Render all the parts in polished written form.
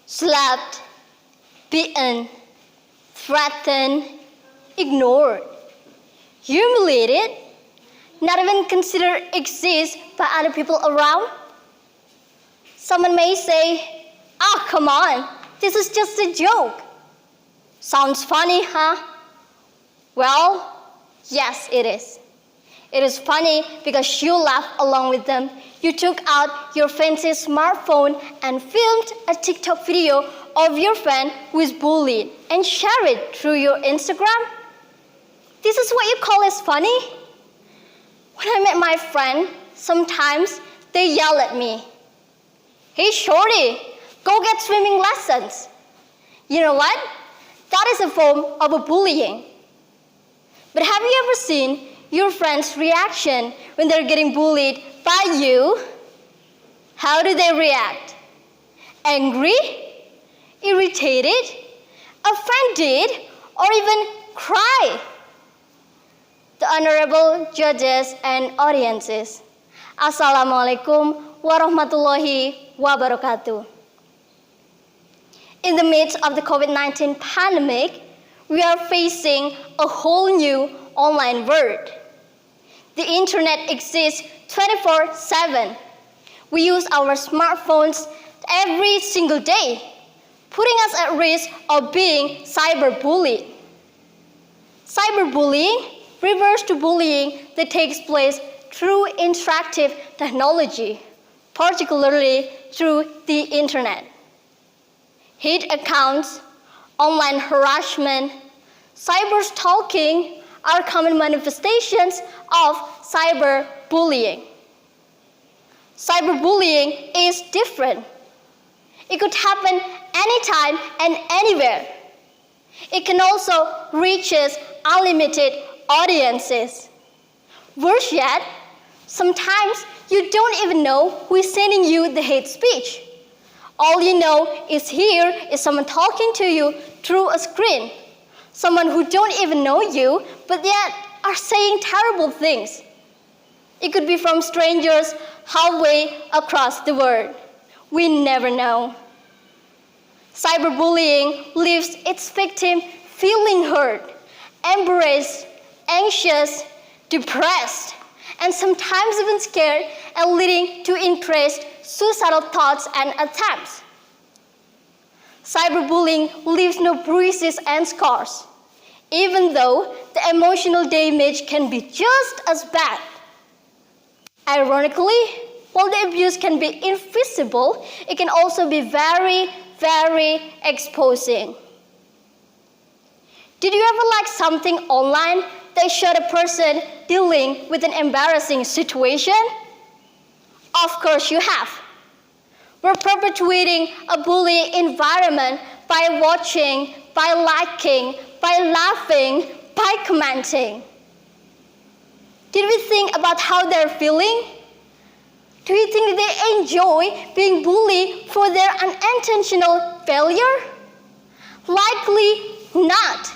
slapped, beaten, threatened, ignored, humiliated, not even considered exist by other people around? Someone may say, come on, this is just a joke. Sounds funny, huh? Well, yes, it is. It is funny because you laughed along with them. You took out your fancy smartphone and filmed a TikTok video of your friend who is bullied and shared it through your Instagram. This is what you call as funny? When I met my friend, sometimes they yell at me. Hey, shorty, go get swimming lessons. You know what? That is a form of a bullying. But have you ever seen your friend's reaction when they're getting bullied by you? How do they react? Angry? Irritated? Offended? Or even cry? The honorable judges and audiences, Assalamualaikum warahmatullahi wabarakatuh. In the midst of the COVID-19 pandemic, we are facing a whole new online world. The internet exists 24/7. We use our smartphones every single day, putting us at risk of being cyberbullied. Cyberbullying refers to bullying that takes place through interactive technology, particularly through the internet. Hate accounts, online harassment, cyberstalking are common manifestations of cyberbullying. Cyberbullying is different. It could happen anytime and anywhere. It can also reach unlimited audiences. Worse yet, sometimes you don't even know who is sending you the hate speech. All you know is here is someone talking to you through a screen. Someone who don't even know you, but yet are saying terrible things. It could be from strangers halfway across the world. We never know. Cyberbullying leaves its victim feeling hurt, embarrassed, anxious, depressed, and sometimes even scared, and leading to increased suicidal thoughts and attempts. Cyberbullying leaves no bruises and scars, even though the emotional damage can be just as bad. Ironically, while the abuse can be invisible, it can also be very, very exposing. Did you ever like something online that showed a person dealing with an embarrassing situation? Of course you have. We're perpetuating a bullying environment by watching, by liking, by laughing, by commenting. Did we think about how they're feeling? Do you think they enjoy being bullied for their unintentional failure? Likely not.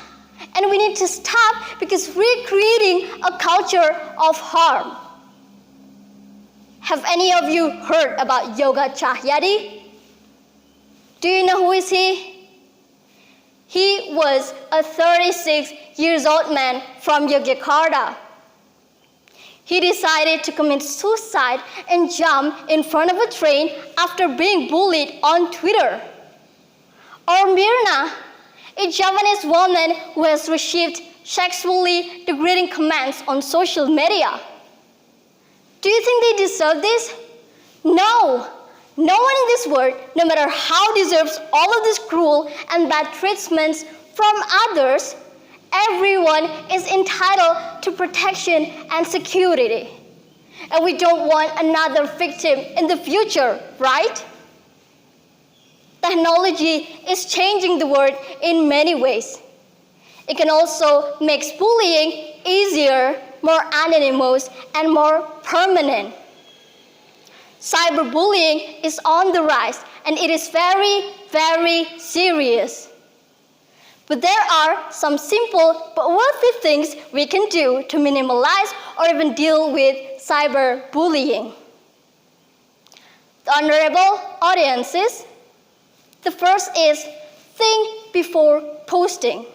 And we need to stop because we're creating a culture of harm. Have any of you heard about Yoga Cahyadi? Do you know who is he? He was a 36-year-old man from Yogyakarta. He decided to commit suicide and jump in front of a train after being bullied on Twitter. Or Mirna, a Javanese woman who has received sexually degrading comments on social media. Do you think they deserve this? No. No one in this world, no matter how, deserves all of this cruel and bad treatments from others. Everyone is entitled to protection and security. And we don't want another victim in the future, right? Technology is changing the world in many ways. It can also make bullying easier, more anonymous, and more permanent. Cyberbullying is on the rise, and it is very, very serious. But there are some simple but worthy things we can do to minimize or even deal with cyberbullying. The honorable audiences, The first is think before posting.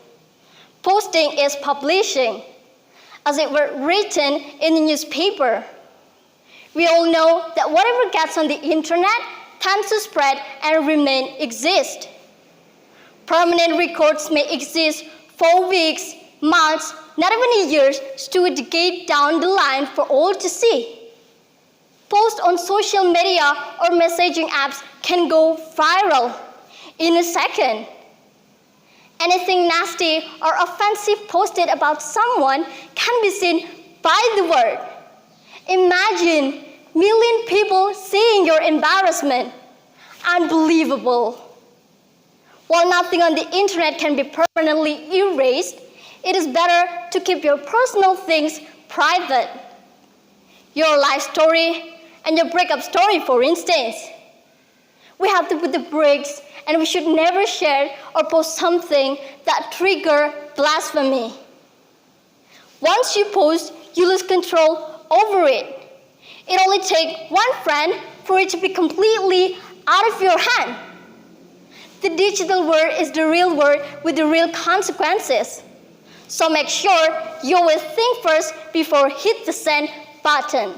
Posting is publishing, as it were written in the newspaper. We all know that whatever gets on the internet tends to spread and remain exist. Permanent records may exist for weeks, months, not even years, to a decade down the line for all to see. Posts on social media or messaging apps can go viral in a second. Anything nasty or offensive posted about someone can be seen by the world. Imagine million people seeing your embarrassment. Unbelievable. While nothing on the internet can be permanently erased, it is better to keep your personal things private. Your life story and your breakup story, for instance. We have to put the brakes, and we should never share or post something that triggers blasphemy. Once you post, you lose control over it. It only takes one friend for it to be completely out of your hand. The digital world is the real world with the real consequences. So make sure you always think first before hit the send button.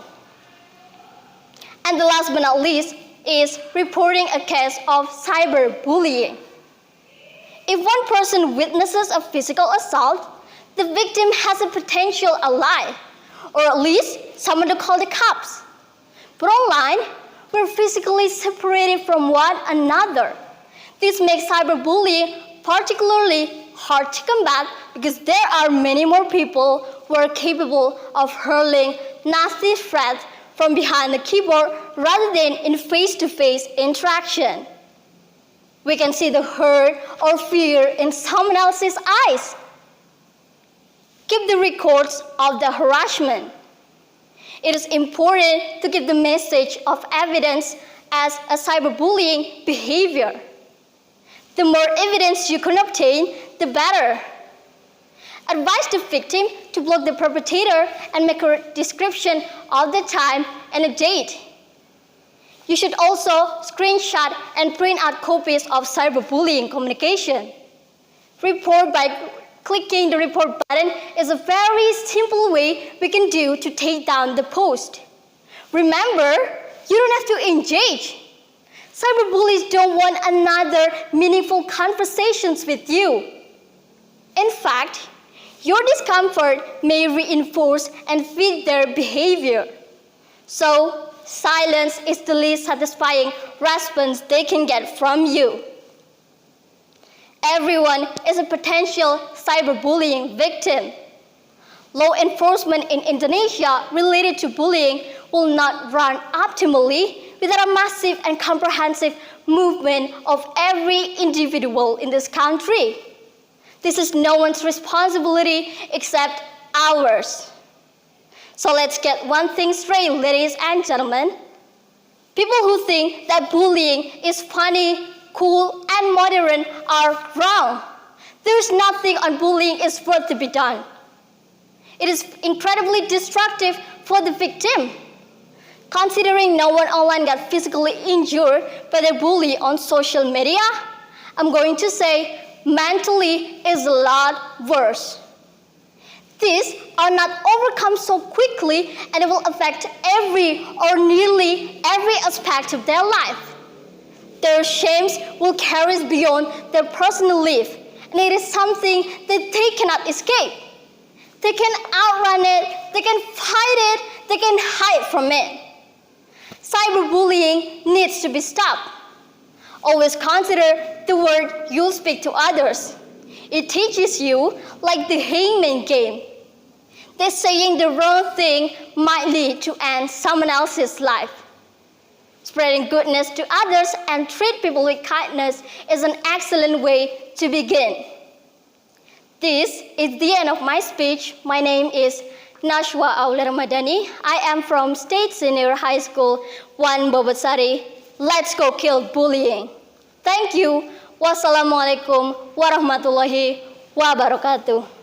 And the last but not least is reporting a case of cyberbullying. If one person witnesses a physical assault, the victim has a potential ally, or at least someone to call the cops. But online, we're physically separated from one another. This makes cyberbullying particularly hard to combat because there are many more people who are capable of hurling nasty threats from behind the keyboard rather than in face-to-face interaction. We can see the hurt or fear in someone else's eyes. Keep the records of the harassment. It is important to keep the message of evidence as a cyberbullying behavior. The more evidence you can obtain, the better. Advise the victim to block the perpetrator and make a description of the time and a date. You should also screenshot and print out copies of cyberbullying communication. Report by clicking the report button is a very simple way we can do to take down the post. Remember, you don't have to engage. Cyberbullies don't want another meaningful conversations with you. In fact, your discomfort may reinforce and feed their behavior. So, silence is the least satisfying response they can get from you. Everyone is a potential cyberbullying victim. Law enforcement in Indonesia related to bullying will not run optimally without a massive and comprehensive movement of every individual in this country. This is no one's responsibility except ours. So let's get one thing straight, ladies and gentlemen. People who think that bullying is funny, cool, and modern are wrong. There is nothing on bullying is worth to be done. It is incredibly destructive for the victim. Considering no one online got physically injured by the bully on social media, I'm going to say mentally is a lot worse. These are not overcome so quickly, and it will affect every or nearly every aspect of their life. Their shames will carry beyond their personal life, and it is something that they cannot escape. They can outrun it, they can fight it, they can hide from it. Cyberbullying needs to be stopped. Always consider the word you speak to others. It teaches you like the hangman game. That saying the wrong thing might lead to end someone else's life. Spreading goodness to others and treat people with kindness is an excellent way to begin. This is the end of my speech. My name is Nasywa Auliya Ramadhani. I am from State Senior High School 1 BOBOTSARI. Let's go kill bullying. Thank you. Wassalamualaikum warahmatullahi wabarakatuh.